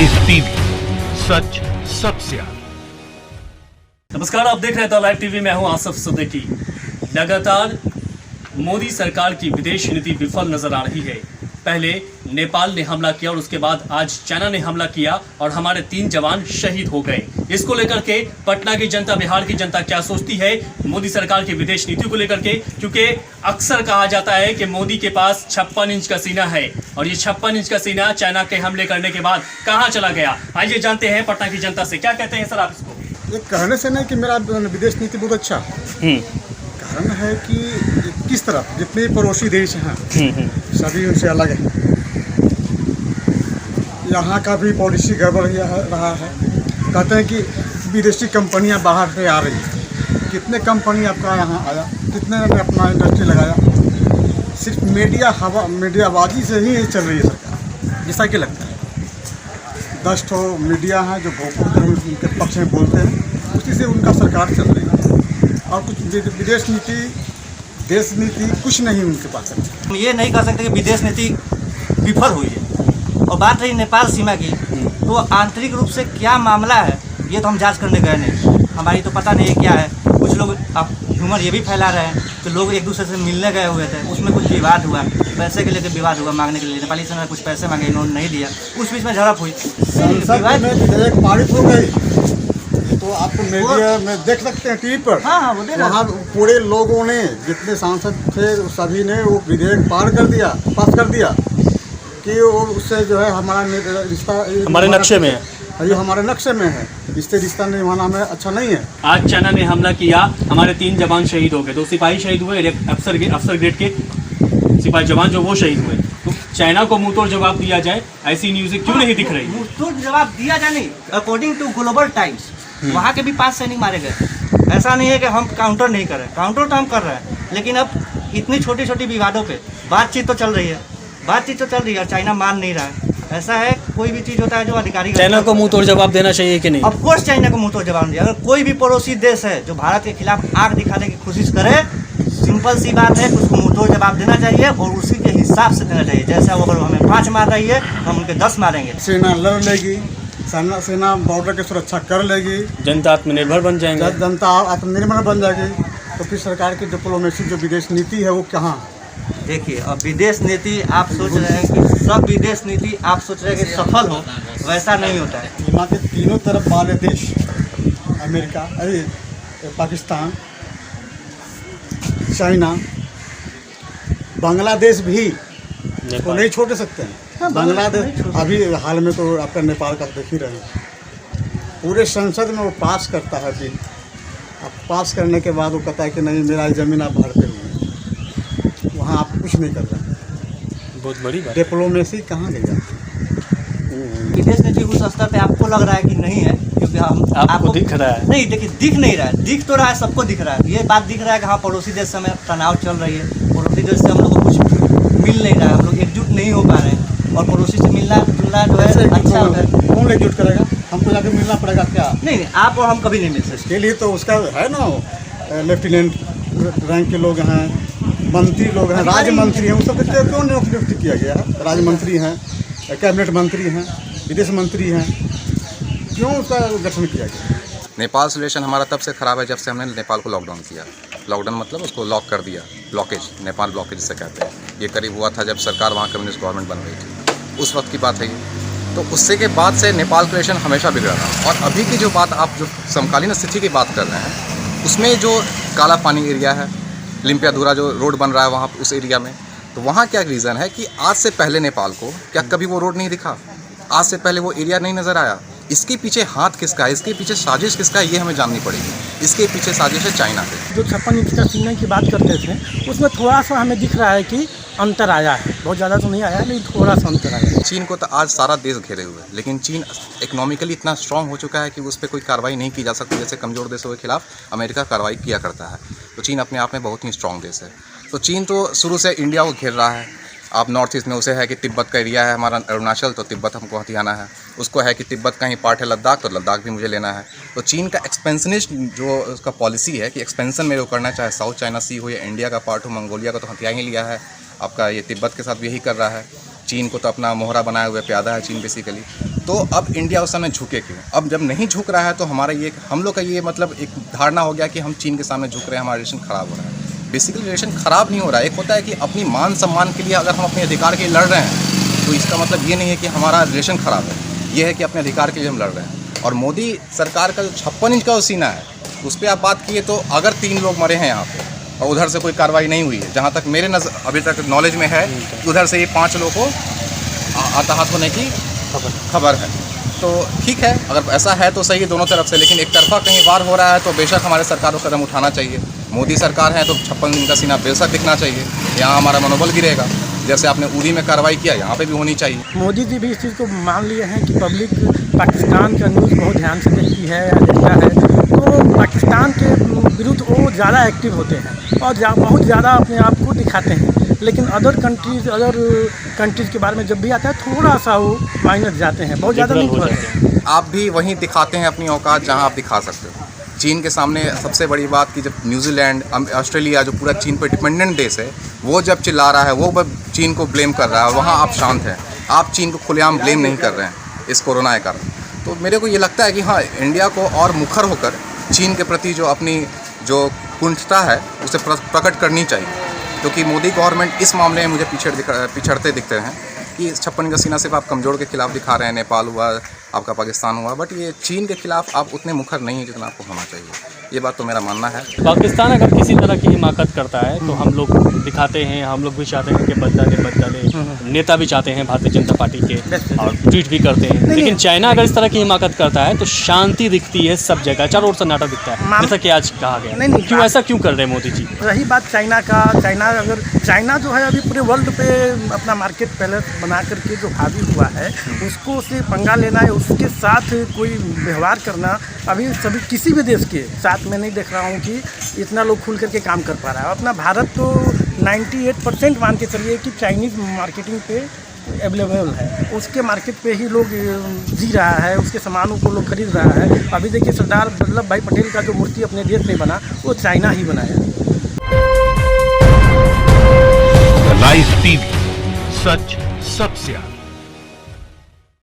Live TV, सच सबसे आगे। नमस्कार, आप देख रहे हैं द लाइव टीवी। मैं हूं आसिफ सिद्दीकी। लगातार मोदी सरकार की विदेश नीति विफल नजर आ रही है। पहले नेपाल ने हमला किया और उसके बाद आज चाइना ने हमला किया और हमारे 3 जवान शहीद हो गए। इसको लेकर के पटना की जनता, बिहार की जनता क्या सोचती है मोदी सरकार की विदेश नीति को लेकर के? क्योंकि अक्सर कहा जाता है कि मोदी के पास 56 इंच का सीना है और ये 56 इंच का सीना चाइना के हमले करने के बाद कहाँ चला गया? आइए जानते हैं पटना की जनता से। क्या कहते हैं सर आप इसको? ये कहने से नहीं कि मेरा विदेश नीति बहुत अच्छा, कारण है कि किस तरफ जितने पड़ोसी देश हैं सभी उनसे अलग है। यहाँ का भी पॉलिसी गड़बड़ रहा है। कहते हैं कि विदेशी कंपनियां बाहर से आ रही हैं। कितने कंपनी आपका यहाँ आया, कितने ने अपना इंडस्ट्री लगाया? सिर्फ मीडियाबाजी से ही चल रही है सरकार, जैसा कि लगता है। 10 ठो मीडिया हैं जो भोजपुर उनके पक्ष में बोलते हैं, उसी से उनका सरकार चल रही है। और कुछ विदेश नीति, देश नीति कुछ नहीं उनके पास है। हम ये नहीं कह सकते कि विदेश नीति विफल हुई है। और बात रही नेपाल सीमा की, तो आंतरिक रूप से क्या मामला है ये तो हम जांच करने गए नहीं। हमारी तो पता नहीं है क्या है। कुछ लोग अब ह्यूमर ये भी फैला रहे हैं तो लोग एक दूसरे से मिलने गए हुए थे, उसमें कुछ विवाद हुआ, पैसे के लेकर विवाद हुआ, मांगने के लिए नेपाली सेना ने कुछ पैसे मांगे, इन्होंने नहीं दिया, उस बीच में झड़प हुई। संसद में विधेयक पारित हो गई तो आप मीडिया में देख सकते हैं, टीवी पर। हाँ, वो वहाँ पूरे लोगों ने, जितने सांसद थे सभी ने वो विधेयक पास कर दिया कि वो उससे जो है हमारा रिश्ता हमारे नक्शे में है, ये हमारे नक्शे में है, इससे रिश्ता निभाना में अच्छा नहीं है। आज चाइना ने हमला किया, हमारे 3 जवान शहीद हो गए, 2 सिपाही शहीद हुए, एक अफसर ग्रेड के सिपाही जवान जो वो शहीद हुए। तो चाइना को मुंह तोड़ जवाब दिया जाए, ऐसी न्यूज़ क्यों नहीं दिख रही? मुंह तोड़ जवाब दिया जाए नहीं। अकॉर्डिंग टू ग्लोबल टाइम्स वहाँ के भी 5 सैनिक मारे गए। ऐसा नहीं है कि हम काउंटर नहीं कर रहे, काउंटर तो हम कर रहे हैं, लेकिन अब इतनी छोटी छोटी विवादों पे बातचीत तो चल रही है और चाइना मान नहीं रहा है। ऐसा है, कोई भी चीज़ होता है जो अधिकारी चाइना को मुंह तोड़ जवाब देना चाहिए कि नहीं? ऑफ कोर्स चाइना को मुंह तोड़ जवाब दिया। अगर कोई भी पड़ोसी देश है जो भारत के खिलाफ आग दिखाने की कोशिश करे, सिंपल सी बात है, उसको मुंह तोड़ जवाब देना चाहिए और उसी के हिसाब से देना चाहिए। जैसे वो अगर हमें 5 मार रही है हम उनके 10 मारेंगे। सेना लड़ लेगी, सेना बॉर्डर की सुरक्षा कर लेगी, जनता आत्मनिर्भर बन जाएंगे, जनता आत्मनिर्भर बन जाएगी। तो फिर सरकार की डिप्लोमेसी जो विदेश नीति है वो कहाँ? देखिए, अब विदेश नीति आप सोच रहे हैं कि सब विदेश नीति आप सोच रहे हैं कि सफल हो, वैसा नहीं होता है। यहाँ के तीनों तरफ वाले देश, अमेरिका, पाकिस्तान, चाइना, बांग्लादेश भी तो नहीं छोड़ सकते हैं। बांग्लादेश अभी हाल में तो आपका नेपाल का देख ही रहे हैं। पूरे संसद में वो पास करता है बिल। अब पास करने के बाद वो कहता है कि नहीं, मेरा ज़मीन आप भरते हुए, वहाँ आप कुछ नहीं कर रहे। बहुत बड़ी बात। डिप्लोमेसी कहाँ गई जाती? विदेश नीति उस स्तर पे आपको लग रहा है कि नहीं है, क्योंकि हम आपको दिख रहा है? नहीं, देखिए, दिख नहीं रहा है। दिख तो रहा है, सबको दिख रहा है। ये बात दिख रहा है कि हाँ, पड़ोसी देश से हमें तनाव चल रही है, पड़ोसी देश से हम लोग को कुछ मिल नहीं रहा है, हम लोग एकजुट नहीं हो पा रहे हैं। और पड़ोसी से मिलना जुलना जो है अच्छा होता है। कौन एकजुट करेगा? हमको जाके मिलना पड़ेगा क्या? नहीं, आप और हम कभी नहीं मिल सकते। इसके लिए तो उसका है ना, लेफ्टिनेंट रैंक के लोग हैं, मंत्री लोग हैं, राज्य मंत्री हैं, उन सब क्यों नियुक्त किया गया है? राज्य मंत्री हैं, कैबिनेट मंत्री हैं, विदेश मंत्री हैं, क्यों उसका गठन किया गया? नेपाल से रिलेशन हमारा तब से ख़राब है जब से हमने नेपाल को लॉकडाउन किया। लॉकडाउन मतलब उसको लॉक कर दिया, ब्लॉकेज, नेपाल ब्लॉकेज जिसे कहते हैं। ये करीब हुआ था जब सरकार वहाँ कम्युनिस्ट गवर्नमेंट बन रही थी, उस वक्त की बात है ये। तो उससे के बाद से नेपाल का रिलेशन हमेशा बिगड़ा रहा। और अभी की जो बात, आप जो समकालीन स्थिति की बात कर रहे हैं, उसमें जो काला पानी एरिया है, लिम्पियाधुरा जो रोड बन रहा है वहाँ उस एरिया में, तो वहाँ क्या रीज़न है कि आज से पहले नेपाल को क्या कभी वो रोड नहीं दिखा? आज से पहले वो एरिया नहीं नज़र आया? इसके पीछे हाथ किसका है, इसके पीछे साजिश किसका है, ये हमें जाननी पड़ेगी। इसके पीछे साजिश है चाइना की। जो 56 इंच का सीने की बात करते थे, उसमें थोड़ा सा हमें दिख रहा है कि अंतर आया है। बहुत ज़्यादा तो नहीं आया, लेकिन थोड़ा सा अंतर आया है। चीन को तो आज सारा देश घेरे हुए है, लेकिन चीन इकोनॉमिकली इतना स्ट्रांग हो चुका है कि उस पर कोई कार्रवाई नहीं की जा सकती। जैसे कमज़ोर देशों के खिलाफ अमेरिका कार्रवाई किया करता है, तो चीन अपने आप में बहुत ही स्ट्रांग देश है। तो चीन तो शुरू से इंडिया को घेर रहा है। आप नॉर्थ ईस्ट में उसे है कि तिब्बत का एरिया है हमारा अरुणाचल, तो तिब्बत हमको हथियाना है। उसको है कि तिब्बत का ही पार्ट है लद्दाख, तो लद्दाख भी मुझे लेना है। तो चीन का एक्सपेंशनिस्ट जो उसका पॉलिसी है कि एक्सपेंशन मेरे को करना, चाहे साउथ चाइना सी हो या इंडिया का पार्ट हो, मंगोलिया का तो हथिया ही लिया है। आपका ये तिब्बत के साथ भी यही कर रहा है। चीन को तो अपना मोहरा बनाए हुए प्यादा है चीन बेसिकली। तो अब इंडिया उस समय झुके क्यों? अब जब नहीं झुक रहा है तो हमारा ये हम लोग का ये मतलब एक धारणा हो गया कि हम चीन के सामने झुक रहे हैं, हमारा रिलेशन ख़राब हो रहा है। बेसिकली रिलेशन ख़राब नहीं हो रहा है। एक होता है कि अपनी मान सम्मान के लिए अगर हम अपने अधिकार के लिए लड़ रहे हैं तो इसका मतलब ये नहीं है कि हमारा रिलेशन ख़राब है, ये है कि अपने अधिकार के लिए हम लड़ रहे हैं। और मोदी सरकार का जो 56 इंच का जो सीना है उस पर आप बात किए तो अगर 3 लोग मरे हैं यहाँ पे और उधर से कोई कार्रवाई नहीं हुई है, जहाँ तक मेरे अभी तक नॉलेज में है कि उधर से ये 5 लोगों को हताहत होने की खबर है। तो ठीक है, अगर ऐसा है तो सही है दोनों तरफ से, लेकिन एक तरफा कहीं वार हो रहा है तो बेशक हमारे सरकार को कदम उठाना चाहिए। मोदी सरकार है तो 56 दिन का सीना बेशक दिखना चाहिए, यहाँ हमारा मनोबल गिरेगा। जैसे आपने उरी में कार्रवाई किया, यहाँ पे भी होनी चाहिए। मोदी जी भी इस चीज़ को मान लिए हैं कि पब्लिक पाकिस्तान का न्यूज़ बहुत ध्यान से देखती है या देखता है, तो पाकिस्तान के विरुद्ध वो ज़्यादा एक्टिव होते हैं और बहुत ज़्यादा अपने आप को दिखाते हैं। लेकिन अदर कंट्रीज़ के बारे में जब भी आता है थोड़ा सा वो माइनस जाते हैं, बहुत ज़्यादा नहीं होते हैं। आप भी वहीं दिखाते हैं अपनी औकात जहाँ आप दिखा सकते हो। चीन के सामने सबसे बड़ी बात कि जब न्यूजीलैंड, ऑस्ट्रेलिया जो पूरा चीन पर डिपेंडेंट देश है, वो जब चिल्ला रहा है, वो चीन को ब्लेम कर रहा है, वहाँ आप शांत हैं। आप चीन को खुलेआम ब्लेम नहीं कर रहे हैं इस कोरोना के कारण। तो मेरे को ये लगता है कि हाँ, इंडिया को और मुखर होकर चीन के प्रति जो अपनी जो कुंठता है उसे प्रकट करनी चाहिए, क्योंकि मोदी गवर्नमेंट इस मामले में मुझे पिछड़ते दिखते हैं कि 56 का सीना सिर्फ आप कमज़ोर के खिलाफ दिखा रहे हैं, नेपाल हुआ, आपका पाकिस्तान हुआ, बट ये चीन के खिलाफ आप उतने मुखर नहीं हैं जितना आपको होना चाहिए। ये बात तो मेरा मानना है। पाकिस्तान अगर किसी तरह की हिमाकत करता है तो हम लोग दिखाते हैं, हम लोग भी चाहते हैं कि बदला ले। नेता भी चाहते हैं भारतीय जनता पार्टी के और ट्वीट भी करते हैं। लेकिन चाइना अगर इस तरह की हिमाकत करता है तो शांति दिखती है सब जगह, चारों ओर सन्नाटा दिखता है, जैसा कि आज कहा गया। नहीं, क्यों ऐसा क्यों कर रहे हैं मोदी जी? रही बात चाइना का, चाइना जो है अभी पूरे वर्ल्ड पे अपना मार्केट पैलेस बना करके जो हावी हुआ है, उसको से पंगा लेना है, उसके साथ कोई व्यवहार करना अभी सभी किसी भी देश के साथ मैं नहीं देख रहा हूँ कि इतना लोग खुल करके काम कर पा रहा है। अपना भारत तो 98% मान के चलिए कि चाइनीज़ मार्केटिंग पे अवेलेबल है, उसके मार्केट पे ही लोग जी रहा है, उसके सामानों को लोग खरीद रहा है। अभी देखिए सरदार वल्लभ भाई पटेल का जो मूर्ति अपने देश में बना वो चाइना ही बनाया। लाइव टीवी, सच सबसे आगे।